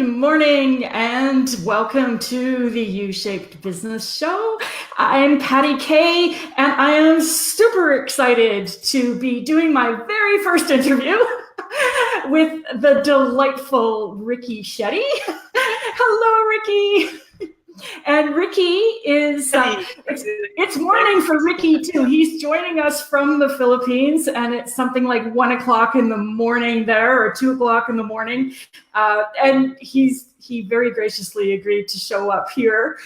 Good morning and welcome to the U-Shaped Business Show. I'm Patty Kay and I am super excited to be doing my very first interview with the delightful Ricky Shetty. Hello, Ricky. And Ricky is, it's morning for Ricky too. He's joining us from the Philippines and it's something like 1 o'clock in the morning there or 2 o'clock in the morning. And he very graciously agreed to show up here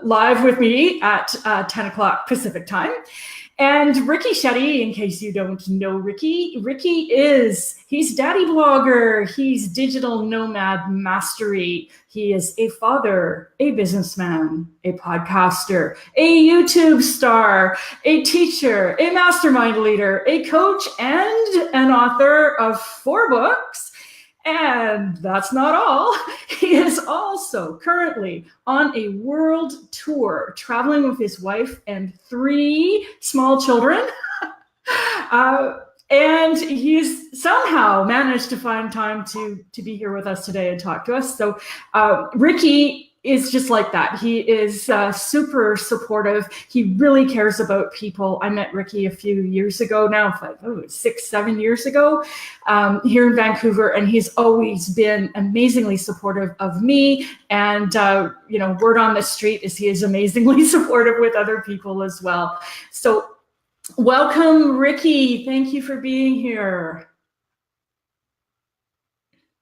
live with me at 10 o'clock Pacific time. And Ricky Shetty, in case you don't know Ricky he's daddy blogger, he's digital nomad mastery, he is a father, a businessman, a podcaster, a YouTube star, a teacher, a mastermind leader, a coach, and an author of 4 books. And that's not all. He is also currently on a world tour, traveling with his wife and 3 small children. And he's somehow managed to find time to be here with us today and talk to us. So Ricky is just like that. He is super supportive. He really cares about people. I met Ricky a few years ago now, 6, 7 years ago, here in Vancouver, and he's always been amazingly supportive of me. And word on the street is he is amazingly supportive with other people as well. So welcome, Ricky. Thank you for being here.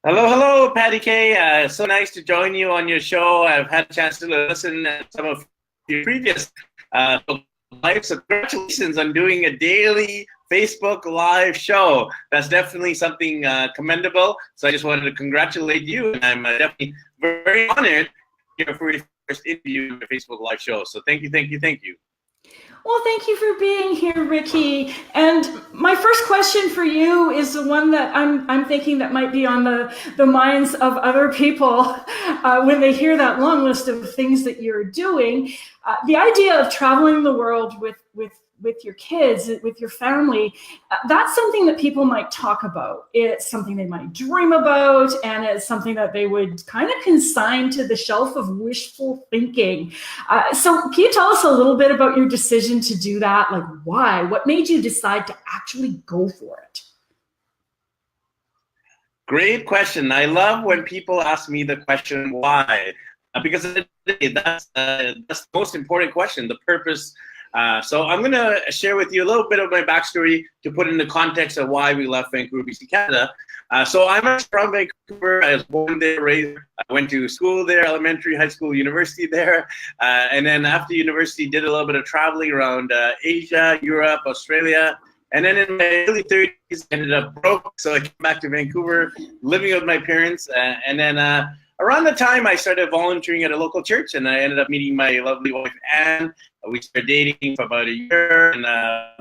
Hello, Patty Kay. So nice to join you on your show. I've had a chance to listen to some of your previous lives. So congratulations on doing a daily Facebook Live show. That's definitely something commendable. So I just wanted to congratulate you. And I'm definitely very honored here for your first interview in the Facebook Live show. So thank you. Well, thank you for being here, Ricky. And my first question for you is the one that I'm thinking that might be on the minds of other people when they hear that long list of things that you're doing. The idea of traveling the world with your kids, with your family, that's something that people might talk about. It's something they might dream about, and it's something that they would kind of consign to the shelf of wishful thinking. So can you tell us a little bit about your decision to do that? Like, why? What made you decide to actually go for it? Great question. I love when people ask me the question, why? Because that's the most important question, the purpose. So I'm going to share with you a little bit of my backstory to put in the context of why we left Vancouver, BC, Canada. So I'm from Vancouver. I was born there, raised. I went to school there, elementary, high school, university there. And then after university, did a little bit of traveling around Asia, Europe, Australia. And then in my early 30s, ended up broke. So I came back to Vancouver, living with my parents. And then around the time I started volunteering at a local church, and I ended up meeting my lovely wife, Anne. We started dating for about a year, and I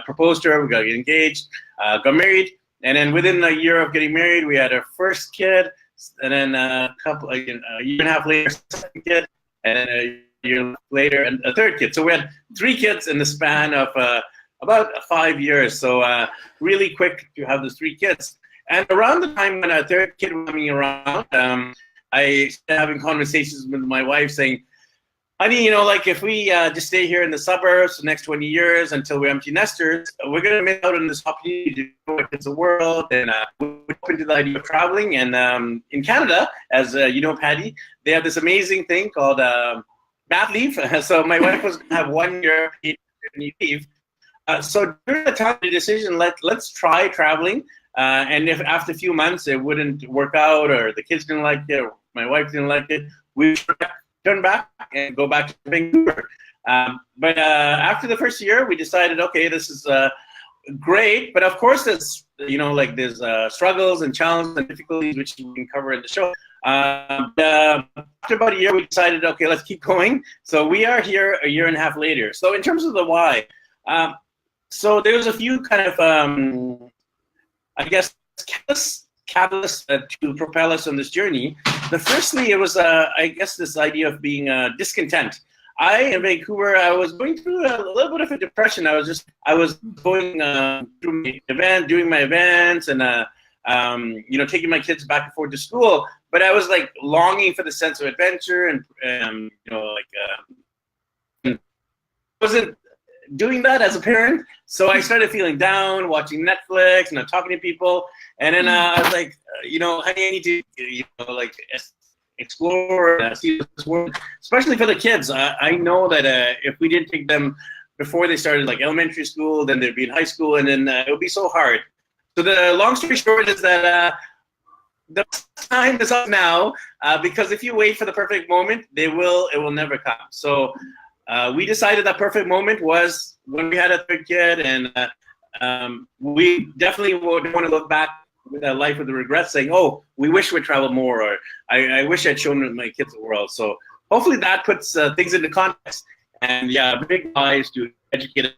proposed to her. We got engaged, got married, and then within a year of getting married, we had our first kid, and then a year and a half later, second kid, and then a year later, and a third kid. So we had 3 kids in the span of about 5 years. So really quick to have those 3 kids. And around the time when our third kid was coming around, I started having conversations with my wife saying, honey, if we just stay here in the suburbs for the next 20 years until we're empty nesters, we're going to miss out on this opportunity to go into the world. And we're open to the idea of traveling. And in Canada, as you know, Patty, they have this amazing thing called mat leave. So my wife was going to have 1 year leave. So during the time of the decision, let's try traveling. And if after a few months it wouldn't work out, or the kids didn't like it, or my wife didn't like it, we turn back and go back to Vancouver. But after the first year, we decided, okay, this is great. But of course, there's struggles and challenges and difficulties, which we can cover in the show. After about a year, we decided, okay, let's keep going. So we are here a year and a half later. So in terms of the why, so there's a few kind of catalysts to propel us on this journey. Firstly, it was, this idea of being discontent. In Vancouver, I was going through a little bit of a depression. I was going through my event, doing my events, and taking my kids back and forth to school. But I was like longing for the sense of adventure and wasn't doing that as a parent. So I started feeling down, watching Netflix and not talking to people. And then I was like, honey, I need to, explore and see this world, especially for the kids. I know that if we didn't take them before they started like elementary school, then they'd be in high school, and then it would be so hard. So the long story short is that the time is up now, because if you wait for the perfect moment, it will never come. So we decided that perfect moment was when we had a third kid, and we definitely don't want to look back with a life with the regrets, saying, "Oh, we wish we'd traveled more," or "I wish I'd shown my kids the world." So hopefully that puts things into context. And yeah, a big why is to educate and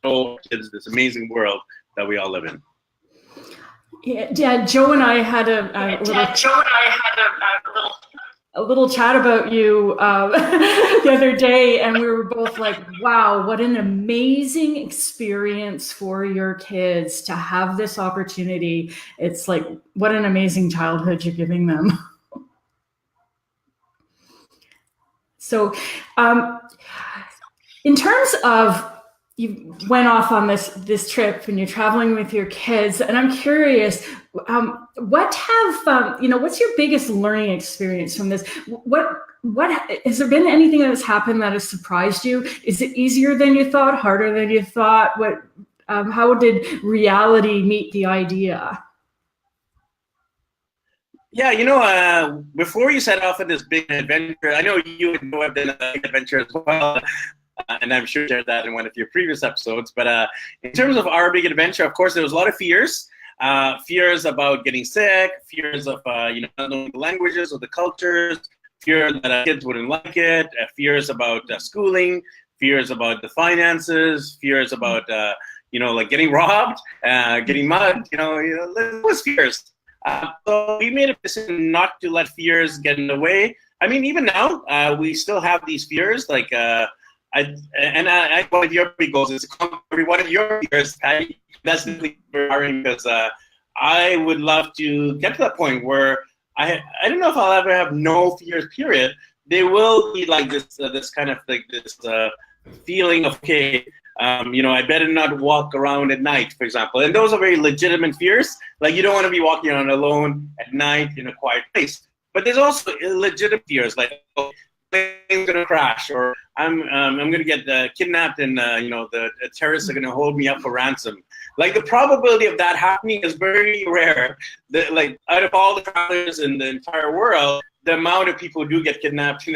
show kids this amazing world that we all live in. Yeah, Joe and I had a little chat about you the other day, and we were both like, wow, what an amazing experience for your kids to have this opportunity. It's like, what an amazing childhood you're giving them. So in terms of, you went off on this trip and you're traveling with your kids, and I'm curious, what's your biggest learning experience from this? What has there been anything that has happened that has surprised you? Is it easier than you thought, harder than you thought? How did reality meet the idea? Yeah, before you set off on this big adventure, I know you and Joe have done a big adventure as well. And I'm sure you shared that in one of your previous episodes. But in terms of our big adventure, of course, there was a lot of fears. Fears about getting sick, fears of not knowing the languages or the cultures, fear that kids wouldn't like it, fears about schooling, fears about the finances, fears about like getting robbed, getting mugged. There was fears. So we made a decision not to let fears get in the way. I mean, even now, we still have these fears, like. One of your big goals is to conquer every one of your fears. That's really empowering, because I would love to get to that point where I don't know if I'll ever have no fears, period. There will be like this kind of like this feeling of, okay, I better not walk around at night, for example. And those are very legitimate fears. Like, you don't want to be walking around alone at night in a quiet place. But there's also illegitimate fears, like, oh, plane's gonna crash, or I'm gonna get kidnapped, and the terrorists are gonna hold me up for ransom. Like, the probability of that happening is very rare. Like, out of all the travelers in the entire world, the amount of people who do get kidnapped,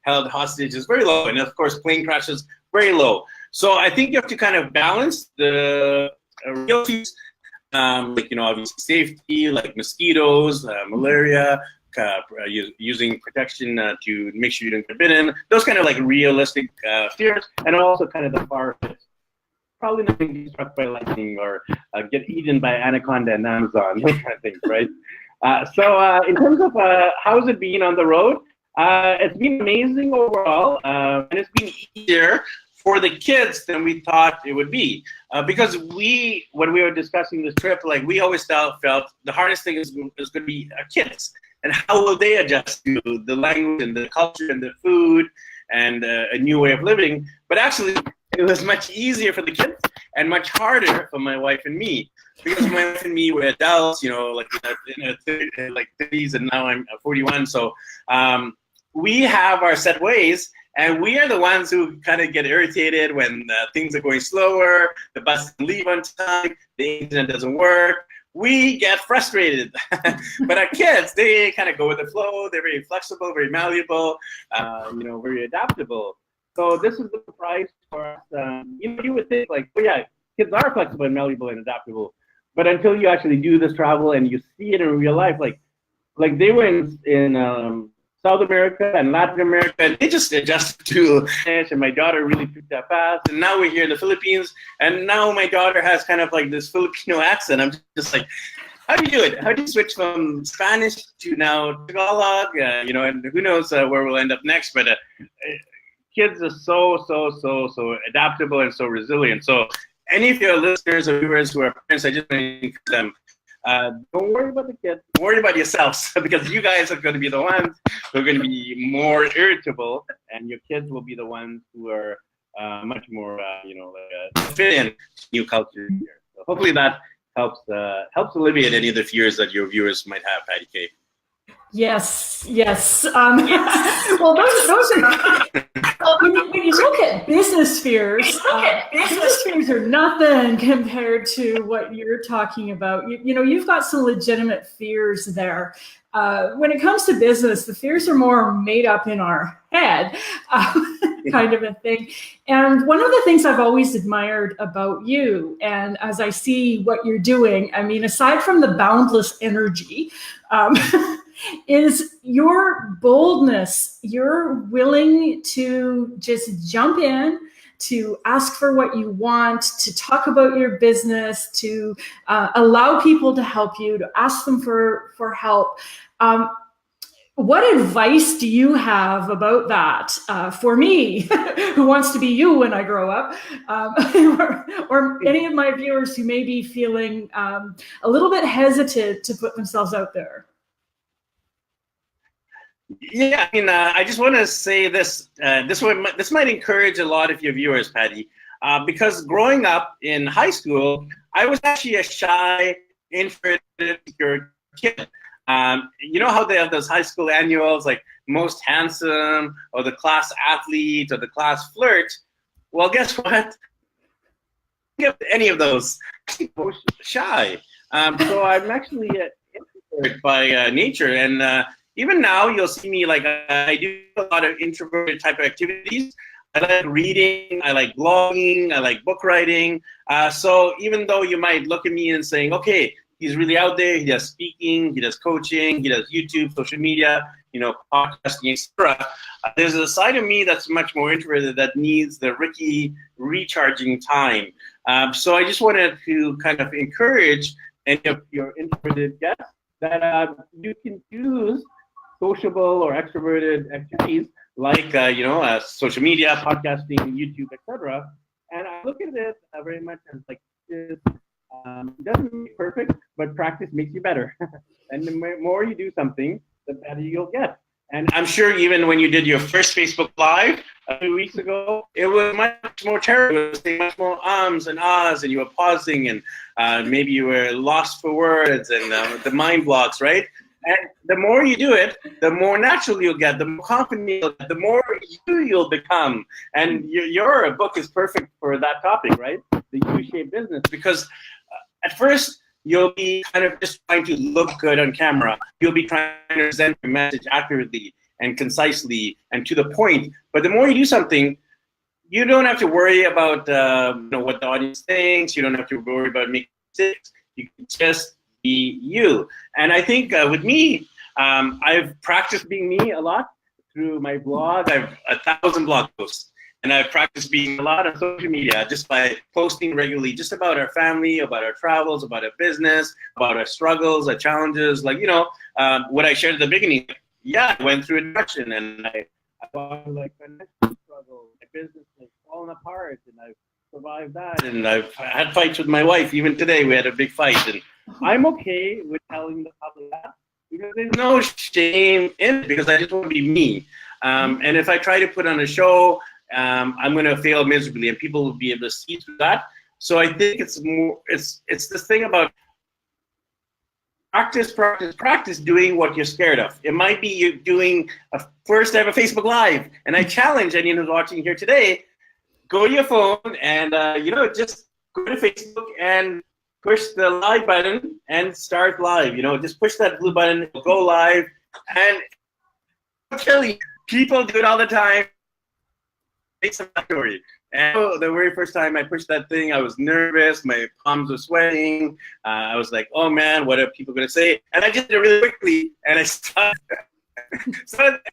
held hostage is very low, and of course, plane crashes very low. So I think you have to kind of balance the real fears, obviously safety, like mosquitoes, malaria. Using protection to make sure you don't get bitten. Those kind of like realistic fears, and also kind of the far-fetched, probably not going to be struck by lightning or get eaten by anaconda in Amazon, those kind of things, right? So in terms of how's it been on the road, it's been amazing overall, and it's been easier for the kids than we thought it would be, because when we were discussing this trip, like, we always felt the hardest thing is going to be kids. And how will they adjust to the language and the culture and the food and a new way of living? But actually, it was much easier for the kids and much harder for my wife and me, because my wife and me were adults, like in our 30s, and now I'm 41. So we have our set ways, and we are the ones who kind of get irritated when things are going slower, the bus doesn't leave on time, the internet doesn't work. We get frustrated. But our kids, they kind of go with the flow. They're very flexible, very malleable, very adaptable. So this is the surprise for us. You would think, like, oh yeah, kids are flexible and malleable and adaptable. But until you actually do this travel and you see it in real life, like they were in South America and Latin America, and they just adjusted to Spanish, and my daughter really picked up fast. And now we're here in the Philippines, and now my daughter has kind of like this Filipino accent. I'm just like, how do you do it? How do you switch from Spanish to now Tagalog? And who knows where we'll end up next. But kids are so adaptable and so resilient. So any of your listeners or viewers who are parents, I just want to encourage them, don't worry about the kids. Worry about yourselves because you guys are going to be the ones who are going to be more irritable, and your kids will be the ones who are much more, fit in new culture here. So hopefully that helps alleviate any of the fears that your viewers might have, Patty K. Yes. Well, those are. When you look at business fears, business fears are nothing compared to what you're talking about. You've got some legitimate fears there. When it comes to business, the fears are more made up in our head, kind of a thing. And one of the things I've always admired about you, and as I see what you're doing, I mean, aside from the boundless energy, is your boldness. You're willing to just jump in, to ask for what you want, to talk about your business, to allow people to help you, to ask them for help. What advice do you have about that for me, who wants to be you when I grow up, or any of my viewers who may be feeling a little bit hesitant to put themselves out there? Yeah, I mean, I just want to say this. This might encourage a lot of your viewers, Patty, because growing up in high school, I was actually a shy, introverted kid. You know how they have those high school annuals, like most handsome, or the class athlete, or the class flirt? Well, guess what? I didn't get any of those. I was shy. So I'm actually introverted by nature, and even now, you'll see me I do a lot of introverted type of activities. I like reading, I like blogging, I like book writing. So even though you might look at me and saying, okay, he's really out there, he does speaking, he does coaching, he does YouTube, social media, podcasting, etc. There's a side of me that's much more introverted that needs the Ricky recharging time. So I just wanted to kind of encourage any of your introverted guests that you can choose sociable or extroverted activities like social media, podcasting, YouTube, etc. And I look at it very much as like this. Doesn't make you perfect, but practice makes you better. And the more you do something, the better you'll get. And I'm sure even when you did your first Facebook Live a few weeks ago, it was much more terrible. It was saying much more ums and ahs, and you were pausing, and maybe you were lost for words, and the mind blocks, right? And the more you do it, the more natural you'll get, the more confident you'll get, the more you'll become. And your book is perfect for that topic, right? The U-shaped business, because at first you'll be kind of just trying to look good on camera. You'll be trying to present your message accurately and concisely and to the point. But the more you do something, you don't have to worry about what the audience thinks. You don't have to worry about making mistakes. You can just be you. And I think with me, I've practiced being me a lot through my blog. I have 1,000 blog posts. And I've practiced being a lot on social media just by posting regularly just about our family, about our travels, about our business, about our struggles, our challenges. What I shared at the beginning. Yeah, I went through a depression, and I financial struggle. My business has fallen apart, and I've survived that. And I've had fights with my wife. Even today, we had a big fight. And I'm okay with telling the public that because there's no shame in it because I just want to be me. And if I try to put on a show, I'm going to fail miserably, and people will be able to see through that. So I think it's this thing about practice doing what you're scared of. It might be you doing a first ever Facebook Live, and I challenge anyone who's watching here today, go to your phone and just go to Facebook and push the live button and start live. Just push that blue button, go live, and I'll tell you, people do it all the time. It's a story. And the very first time I pushed that thing, I was nervous. My palms were sweating. I was like, "Oh man, what are people going to say?" And I just did it really quickly, and I started.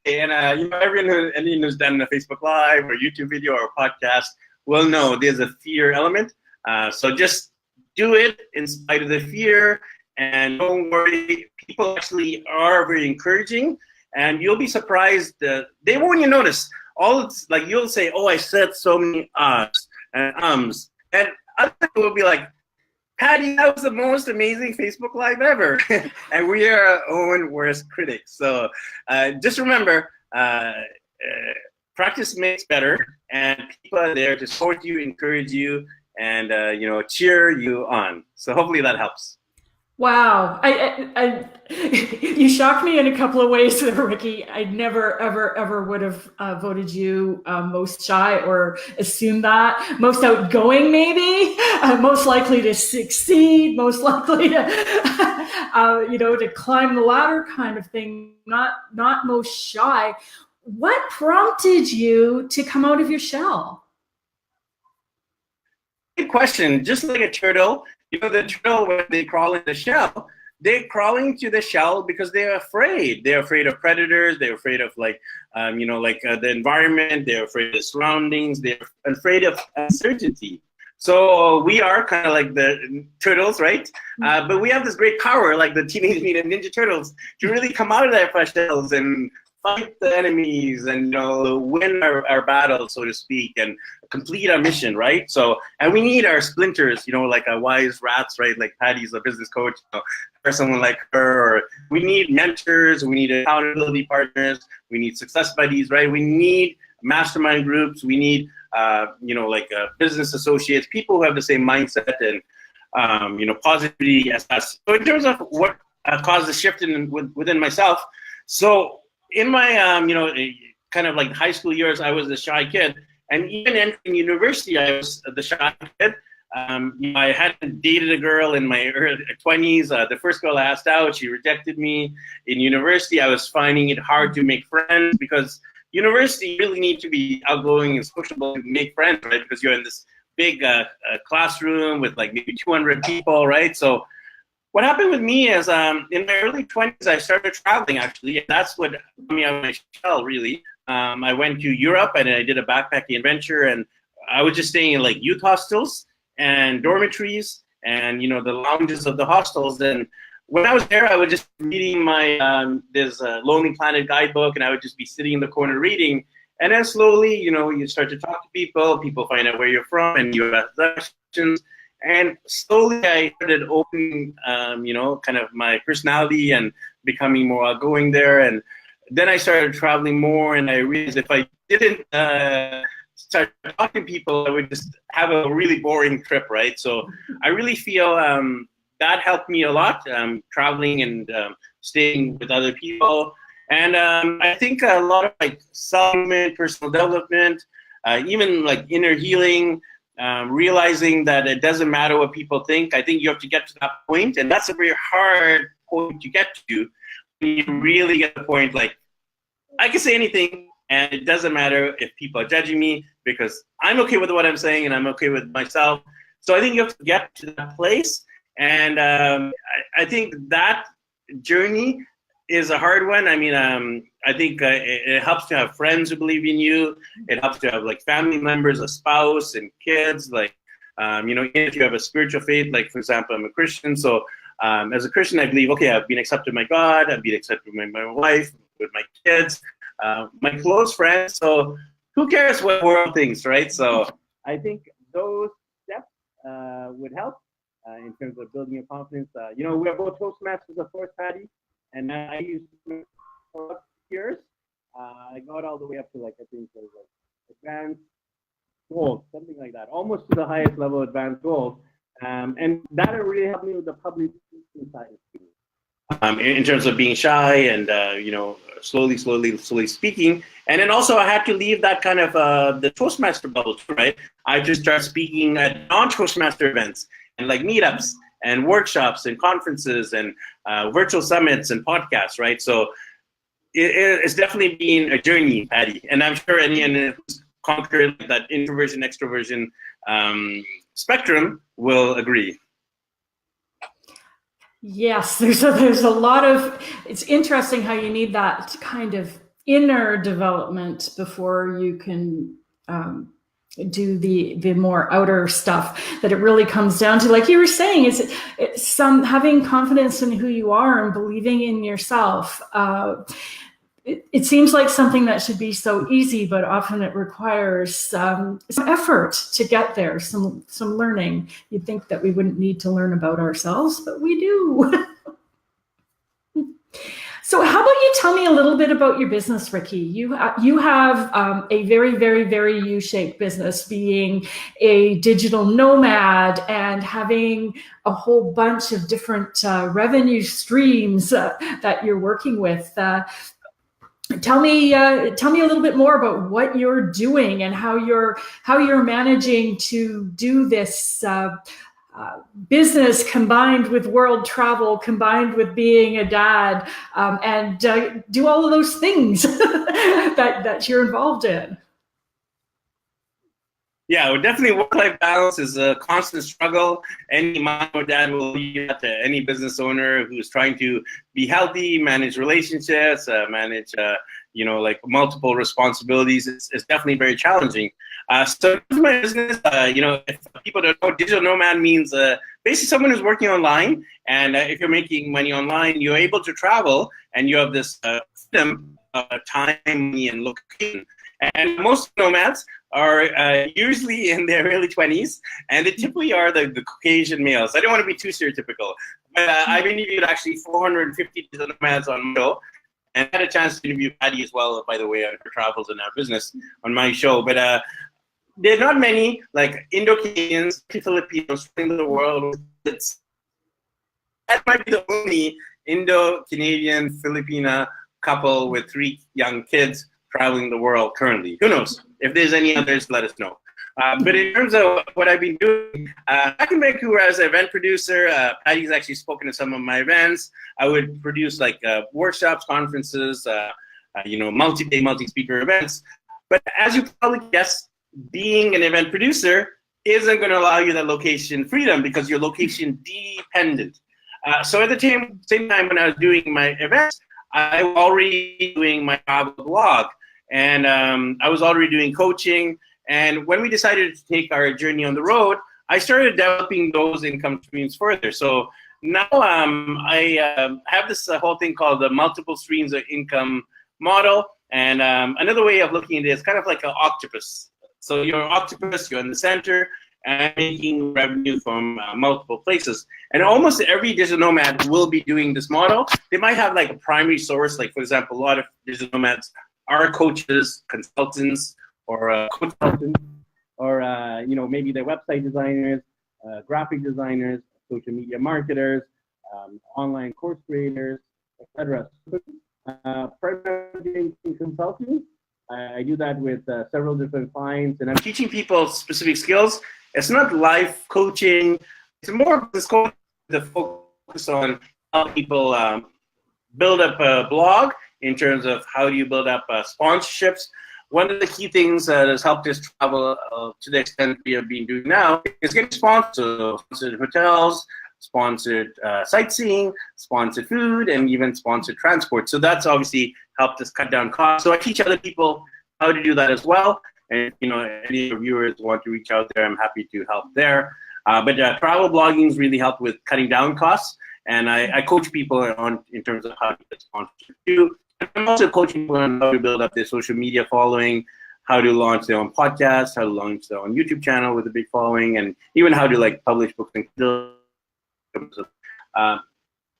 And everyone who's done a Facebook Live or YouTube video or podcast will know there's a fear element. So just do it in spite of the fear, and don't worry. People actually are very encouraging, and you'll be surprised. They won't even notice. You'll say, "Oh, I said so many ahs and ums," and other people will be like, Patty, that was the most amazing Facebook Live ever. And we are our own worst critics. So just remember, practice makes better, and people are there to support you, encourage you, and cheer you on. So hopefully that helps. Wow, you shocked me in a couple of ways there, Ricky. I never, ever would have voted you most shy or assumed that. Most outgoing, maybe. Most likely to succeed. Most likely to, to climb the ladder, kind of thing. Not most shy. What prompted you to come out of your shell? Good question. Just like a turtle. The turtle, when they crawl in the shell, they're crawling to the shell because they're afraid. They're afraid of predators. They're afraid of the environment. They're afraid of the surroundings. They're afraid of uncertainty. So we are kind of like the turtles, right? But we have this great power, like the Teenage Mutant Ninja Turtles, to really come out of their shells and fight the enemies and win our battle, so to speak, and complete our mission, right? So, and we need our splinters, like our wise rats, right? Like Patty's a business coach, or someone like her. Or we need mentors. We need accountability partners. We need success buddies, right? We need mastermind groups. We need, business associates, people who have the same mindset and, positivity as us. So in terms of what caused the shift within myself, so in my, kind of like high school years, I was the shy kid. And even entering university, I was the shy kid. I hadn't dated a girl in my early 20s. The first girl I asked out, she rejected me. In university, I was finding it hard to make friends because university, you really need to be outgoing and sociable to make friends, right? Because you're in this big classroom with like maybe 200 people, right? So what happened with me is in my early 20s, I started traveling, actually. And that's what got me out of my shell, really. I went to Europe and I did a backpacking adventure. And I was just staying in like youth hostels and dormitories and, the lounges of the hostels. And when I was there, I was just reading my this Lonely Planet guidebook. And I would just be sitting in the corner reading. And then slowly, you start to talk to people. People find out where you're from and you ask questions. And slowly I started opening, kind of my personality and becoming more outgoing there. And then I started traveling more, and I realized if I didn't start talking to people, I would just have a really boring trip, right? So I really feel that helped me a lot, traveling and staying with other people. And I think a lot of like self-improvement, personal development, even like inner healing, realizing that it doesn't matter what people think. I think you have to get to that point, and that's a very hard point to get to. You really get the point, like, I can say anything, and it doesn't matter if people are judging me because I'm okay with what I'm saying, and I'm okay with myself. So I think you have to get to that place, and I think that journey is a hard one. I mean, I think it helps to have friends who believe in you. It helps to have like family members, a spouse, and kids. Like, if you have a spiritual faith, like for example, I'm a Christian. So as a Christian, I believe, okay, I've been accepted by God. I've been accepted by my wife, with my kids, my close friends. So who cares what world thinks, right? So I think those steps would help in terms of building your confidence. We are both Toastmasters, of course, Patty. And I used it for years. I got all the way up to like, I think it was like advanced gold, something like that, almost to the highest level advanced gold. And that really helped me with the public speaking side of things. In terms of being shy and, slowly speaking. And then also I had to leave that kind of the Toastmaster bubble, right? I just started speaking at non-Toastmaster events and like meetups and workshops and conferences and virtual summits and podcasts, right? So it's definitely been a journey, Patty. And I'm sure anyone who's conquered that introversion, extroversion spectrum will agree. Yes, there's a lot of, it's interesting how you need that kind of inner development before you can do the more outer stuff, that it really comes down to, like you were saying, it's some having confidence in who you are and believing in yourself. it seems like something that should be so easy, but often it requires some effort to get there, some learning. You'd think that we wouldn't need to learn about ourselves, but we do. So how about you tell me a little bit about your business, Ricky? You have a very, very, very U-shaped business, being a digital nomad and having a whole bunch of different revenue streams that you're working with. Tell me a little bit more about what you're doing and how you're managing to do this business combined with world travel, combined with being a dad, and do all of those things that you're involved in. Yeah, well, definitely work-life balance is a constant struggle. Any mom or dad will leave that to any business owner who's trying to be healthy, manage relationships, manage like multiple responsibilities. It's definitely very challenging. So my business, if people don't know, digital nomad means basically someone who's working online. And if you're making money online, you're able to travel, and you have this freedom, time, money, and location. And most nomads are usually in their early 20s, and they typically are the Caucasian males. I don't want to be too stereotypical, but I've interviewed actually 450 digital nomads on my show, and I had a chance to interview Patty as well, by the way, on her travels and our business on my show. But there are not many like Indo-Canadians, Filipinos in the world. That might be the only Indo-Canadian Filipina couple with 3 young kids traveling the world currently. Who knows? If there's any others, let us know. But in terms of what I've been doing, back in Vancouver as an event producer, Patty's actually spoken at some of my events. I would produce like workshops, conferences, multi-day, multi-speaker events. But as you probably guessed, being an event producer isn't going to allow you that location freedom because you're location dependent. So at the same time when I was doing my events, I was already doing my travel blog. And I was already doing coaching. And when we decided to take our journey on the road, I started developing those income streams further. So now I have this whole thing called the multiple streams of income model. And another way of looking at it is kind of like an octopus. So you're an octopus, you're in the center, and making revenue from multiple places. And almost every digital nomad will be doing this model. They might have like a primary source, like for example, a lot of digital nomads are coaches, consultants, or consultants, or maybe they're website designers, graphic designers, social media marketers, online course creators, etc. Primarily in consulting, I do that with several different clients, and I'm teaching people specific skills. It's not life coaching. It's more of this coaching that focus on how people build up a blog in terms of how do you build up sponsorships. One of the key things that has helped us travel to the extent we have been doing now is getting sponsored hotels, sponsored sightseeing, sponsored food, and even sponsored transport. So that's obviously helped us cut down costs. So I teach other people how to do that as well. And any of your viewers want to reach out there, I'm happy to help there. But travel blogging has really helped with cutting down costs. And I coach people in terms of how to get sponsorship too. I'm also coaching people on how to build up their social media following, how to launch their own podcast, how to launch their own YouTube channel with a big following, and even how to publish books and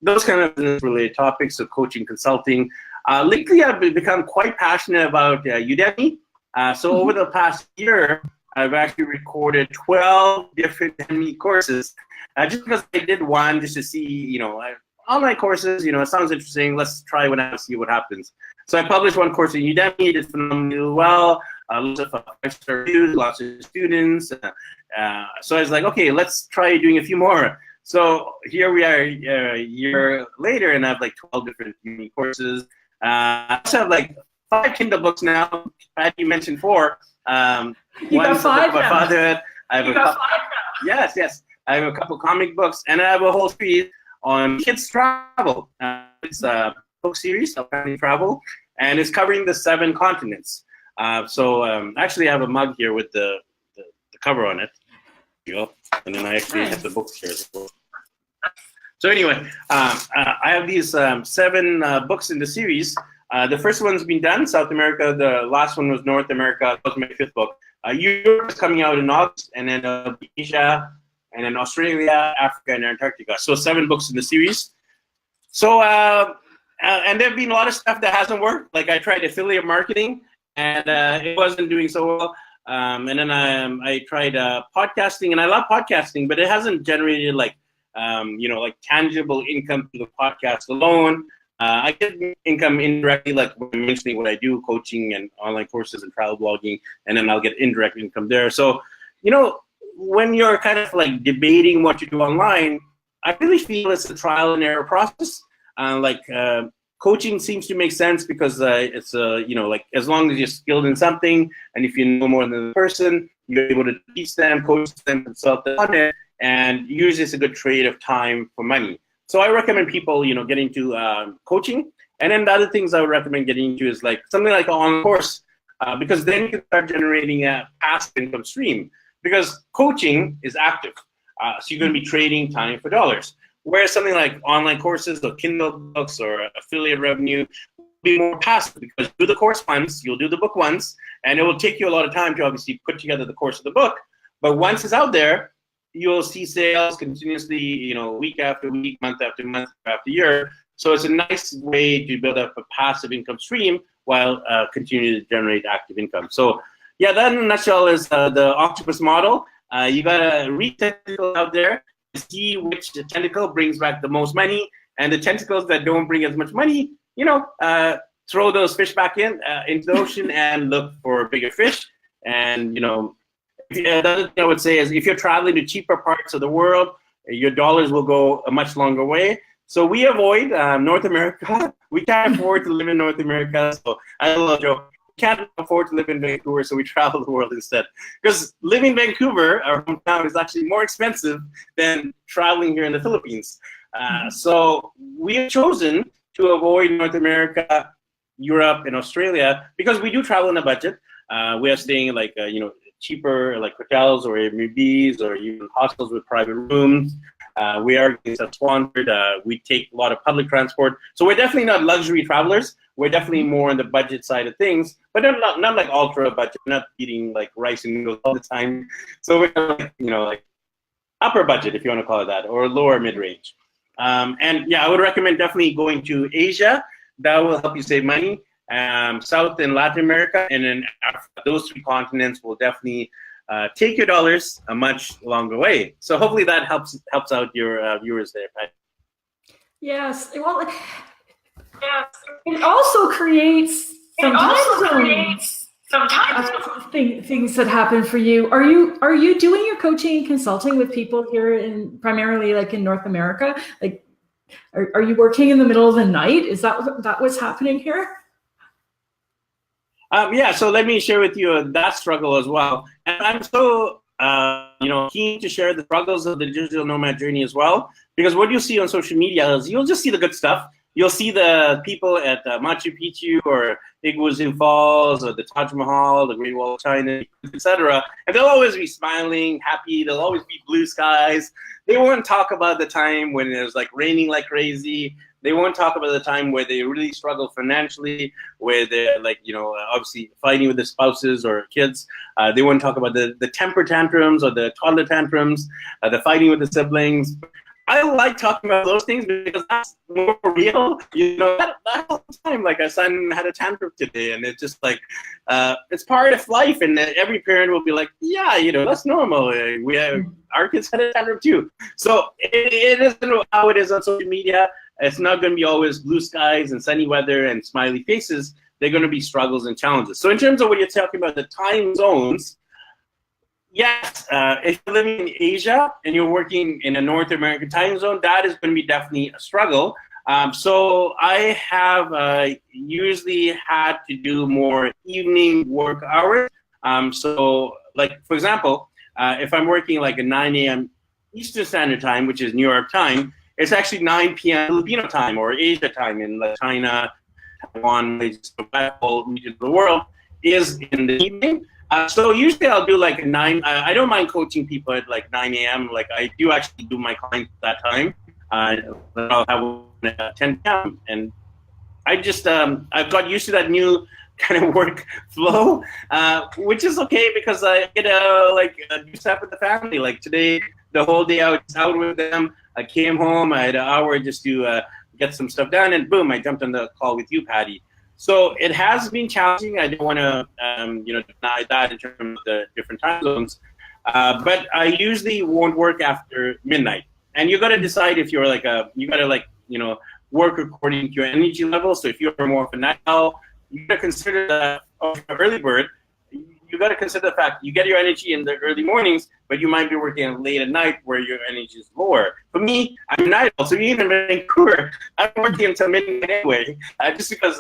those kind of business-related topics of coaching, consulting. Lately, I've become quite passionate about Udemy. So over the past year, I've actually recorded 12 different Udemy courses. Just because I did one just to see, online courses, it sounds interesting. Let's try one out and see what happens. So I published one course in Udemy. It did phenomenally well. Lots of 5-star reviews, lots of students. So I was like, okay, let's try doing a few more. So here we are a year later, and I have 12 different Udemy courses. I also have 5 Kindle books now. Patty mentioned 4. You got 5 about fatherhood. You got 5 now. Yes. I have a couple comic books, and I have a whole series on kids travel. It's a book series of family travel, and it's covering the 7 continents. Actually, I have a mug here with the cover on it. There you go. And then I actually have the books here as well. So anyway, I have these 7 books in the series. The first one's been done, South America. The last one was North America. That was my fifth book. Europe is coming out in August, and then Asia, and then Australia, Africa, and Antarctica. So 7 books in the series. So, and there have been a lot of stuff that hasn't worked. Like I tried affiliate marketing, and it wasn't doing so well. And then I tried podcasting, and I love podcasting, but it hasn't generated like tangible income through the podcast alone. I get income indirectly, like when I'm mentioning what I do, coaching and online courses and travel blogging, and then I'll get indirect income there. So, when you're kind of like debating what you do online, I really feel it's a trial and error process. Coaching seems to make sense because it's like as long as you're skilled in something, and if you know more than the person, you're able to teach them, coach them, consult them on it, and usually it's a good trade of time for money. So I recommend people, get into coaching. And then the other things I would recommend getting into is like something like an online course, because then you can start generating a passive income stream. Because coaching is active, so you're going to be trading time for dollars. Whereas something like online courses or Kindle books or affiliate revenue will be more passive, because you do the course once, you'll do the book once, and it will take you a lot of time to obviously put together the course of the book. But once it's out there, you'll see sales continuously, week after week, month after month, after year. So it's a nice way to build up a passive income stream while continuing to generate active income. So yeah, that in a nutshell is the octopus model. You gotta read tentacles out there, see which tentacle brings back the most money, and the tentacles that don't bring as much money, throw those fish back into the ocean and look for bigger fish. And the other thing I would say is if you're traveling to cheaper parts of the world, your dollars will go a much longer way. So we avoid North America. We can't afford to live in North America. So I don't know, Joe. We can't afford to live in Vancouver, so we travel the world instead. Because living in Vancouver, our hometown, is actually more expensive than traveling here in the Philippines. So we have chosen to avoid North America, Europe, and Australia because we do travel on a budget. We are staying in like cheaper like hotels or Airbnbs or even hostels with private rooms. We are sponsored. We take a lot of public transport. So we're definitely not luxury travelers. We're definitely more on the budget side of things, but not like ultra budget. We're not eating like rice and noodles all the time. So we're like upper budget, if you want to call it that, or lower mid-range. And yeah, I would recommend definitely going to Asia. That will help you save money. South and Latin America, and then Africa. Those 3 continents will definitely take your dollars a much longer way. So hopefully that helps out your viewers there, Pat. Yes. Well, it also creates things that happen for you. Are you doing your coaching and consulting with people here in primarily like in North America? Like, are you working in the middle of the night? Is that what's happening here? Yeah, so let me share with you that struggle as well. And I'm so keen to share the struggles of the digital nomad journey as well, because what you'll see on social media is you'll just see the good stuff. You'll see the people at Machu Picchu or Iguazu Falls or the Taj Mahal, the Great Wall of China, etc. And they'll always be smiling, happy. There'll always be blue skies. They won't talk about the time when it was like raining like crazy. They won't talk about the time where they really struggle financially, where they're like, obviously fighting with their spouses or kids. They won't talk about the temper tantrums or the toddler tantrums, the fighting with the siblings. I like talking about those things because that's more real. That whole time, like our son had a tantrum today, and it's just like, it's part of life. And every parent will be like, yeah, that's normal. Our kids had a tantrum too. So it isn't how it is on social media. It's not going to be always blue skies and sunny weather and smiley faces. They're going to be struggles and challenges. So in terms of what you're talking about, the time zones, yes, if you're living in Asia and you're working in a North American time zone, that is going to be definitely a struggle. So I have usually had to do more evening work hours. So like, for example, if I'm working like at 9 a.m. Eastern Standard Time, which is New York time, it's actually 9 p.m. Filipino time or Asia time in like China, Taiwan, the whole region of the world is in the evening. So usually I'll do like a 9. I don't mind coaching people at like 9 a.m. Like I do actually do my clients at that time. I'll have 10 p.m. and I just I've got used to that new kind of work flow, which is okay because I get do stuff with the family. Like today, the whole day I was out with them. I came home. I had an hour just to get some stuff done, and boom, I jumped on the call with you, Patty. So it has been challenging. I don't want to deny that in terms of the different time zones, but I usually won't work after midnight. And you got to decide if you're work according to your energy level. So if you're more of a night owl, you got to consider that early bird. You got to consider the fact you get your energy in the early mornings, but you might be working late at night where your energy is lower. For me, I'm a night owl, so even in Vancouver, I'm working until midnight anyway, just because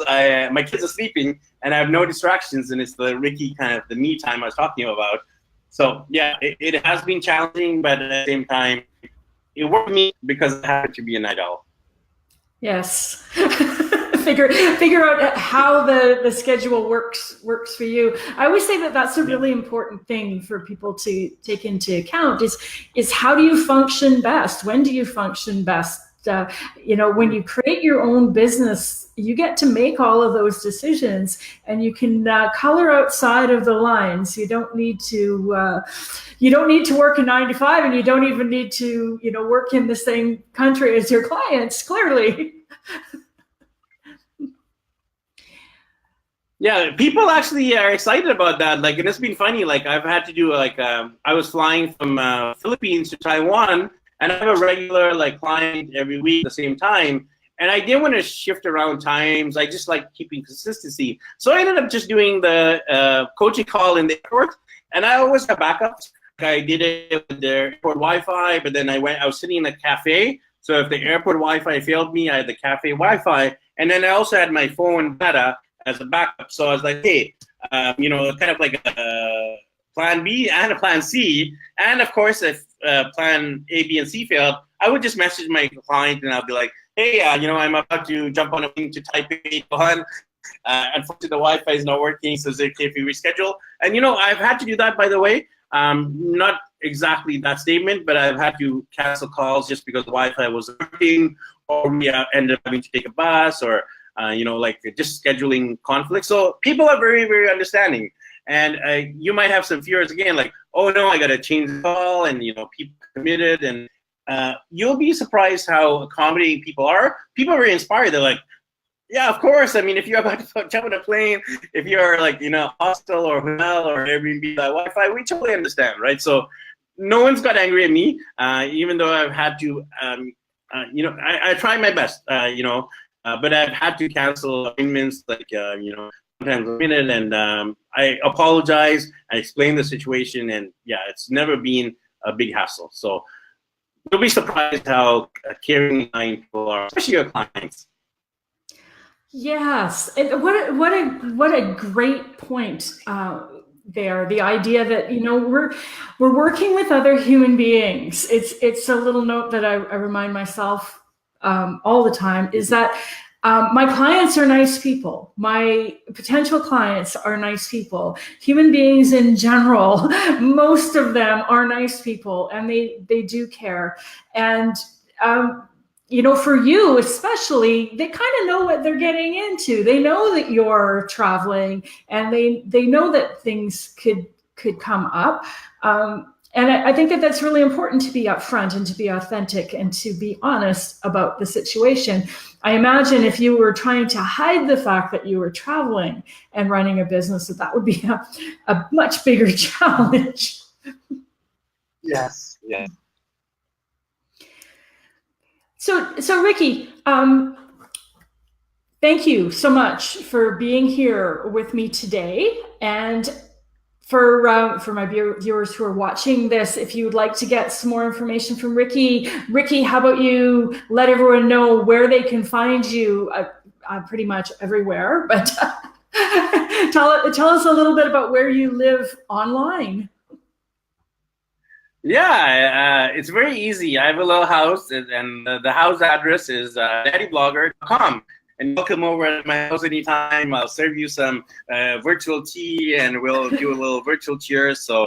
my kids are sleeping and I have no distractions, and it's the Ricky kind of the me time I was talking about. So yeah, it has been challenging, but at the same time, it worked for me because I happen to be a night owl. Yes. figure out how the schedule works for you. I always say that that's a really important thing for people to take into account is how do you function best? When do you function best? When you create your own business, you get to make all of those decisions, and you can color outside of the lines. You don't need to work a 9 to 5, and you don't even need to work in the same country as your clients. Clearly. Yeah, people actually are excited about that. Like, and it's been funny. Like, I've had to do I was flying from Philippines to Taiwan, and I have a regular client every week at the same time. And I didn't want to shift around times. I just like keeping consistency. So I ended up just doing the coaching call in the airport, and I always have backups. I did it with the airport Wi-Fi, but then I was sitting in a cafe. So if the airport Wi-Fi failed me, I had the cafe Wi-Fi, and then I also had my phone data as a backup. So I was like, hey, kind of like a plan B and a plan C. And of course, if plan A, B, and C failed, I would just message my client and I'll be like, hey, I'm about to jump on a plane to Taipei, Wuhan. Unfortunately, the Wi-Fi is not working, so is it okay if we reschedule? And, I've had to do that, by the way. Not exactly that statement, but I've had to cancel calls just because the Wi-Fi wasn't working, or we ended up having to take a bus, or just scheduling conflicts. So people are very, very understanding. And you might have some fears again, like, oh no, I got to change the call, and people committed, and you'll be surprised how accommodating people are. People are very inspired. They're like, yeah, of course. I mean, if you're about to jump on a plane, if you're hostel or hotel or Airbnb Wi-Fi, we totally understand, right? So no one's got angry at me, even though I've had to, I try my best, but I've had to cancel appointments, sometimes a minute, and I apologize. I explain the situation, and yeah, it's never been a big hassle. So you'll be surprised how caring people are, especially your clients. Yes, and what a great point there. The idea that we're working with other human beings. It's a little note that I remind myself all the time, is that my clients are nice people. My potential clients are nice people. Human beings in general, most of them are nice people, and they do care. And for you especially, they kind of know what they're getting into. They know that you're traveling, and they know that things could come up. And I think that that's really important, to be upfront and to be authentic and to be honest about the situation. I imagine if you were trying to hide the fact that you were traveling and running a business, that would be a much bigger challenge. Yes, yes. So Ricky, thank you so much for being here with me today. And for my viewers who are watching this, if you would like to get some more information from Ricky, how about you let everyone know where they can find you? Pretty much everywhere, but tell us a little bit about where you live online. Yeah, it's very easy. I have a little house, and the house address is daddyblogger.com. And you'll come over at my house anytime. I'll serve you some virtual tea, and we'll do a little virtual cheers. So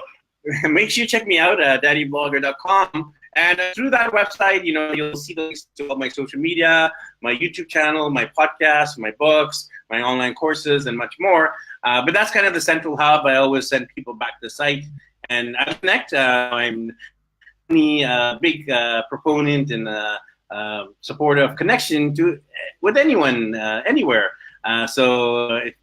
make sure you check me out at daddyblogger.com. And through that website, you'll see the links to all my social media, my YouTube channel, my podcast, my books, my online courses, and much more. But that's kind of the central hub. I always send people back to the site, and I connect. I'm a big proponent and supporter of connection with anyone, anywhere. So if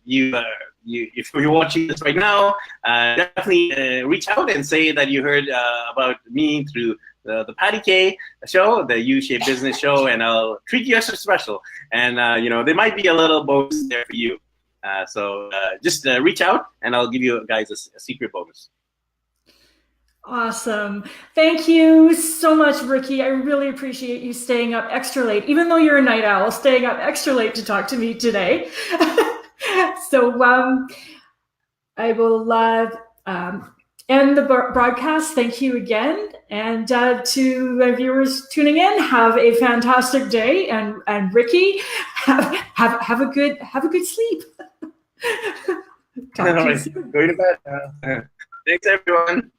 you're watching this right now, definitely reach out and say that you heard about me through the Patty K show, the U-Shaped Business Show, and I'll treat you extra special. And there might be a little bonus there for you. So just reach out, and I'll give you guys a secret bonus. Awesome. Thank you so much, Ricky. I really appreciate you staying up extra late, even though you're a night owl, staying up extra late to talk to me today. So I will end the broadcast. Thank you again. And to the viewers tuning in, have a fantastic day. And Ricky, have a good sleep. Talk to you soon. Go to bed. Thanks, everyone.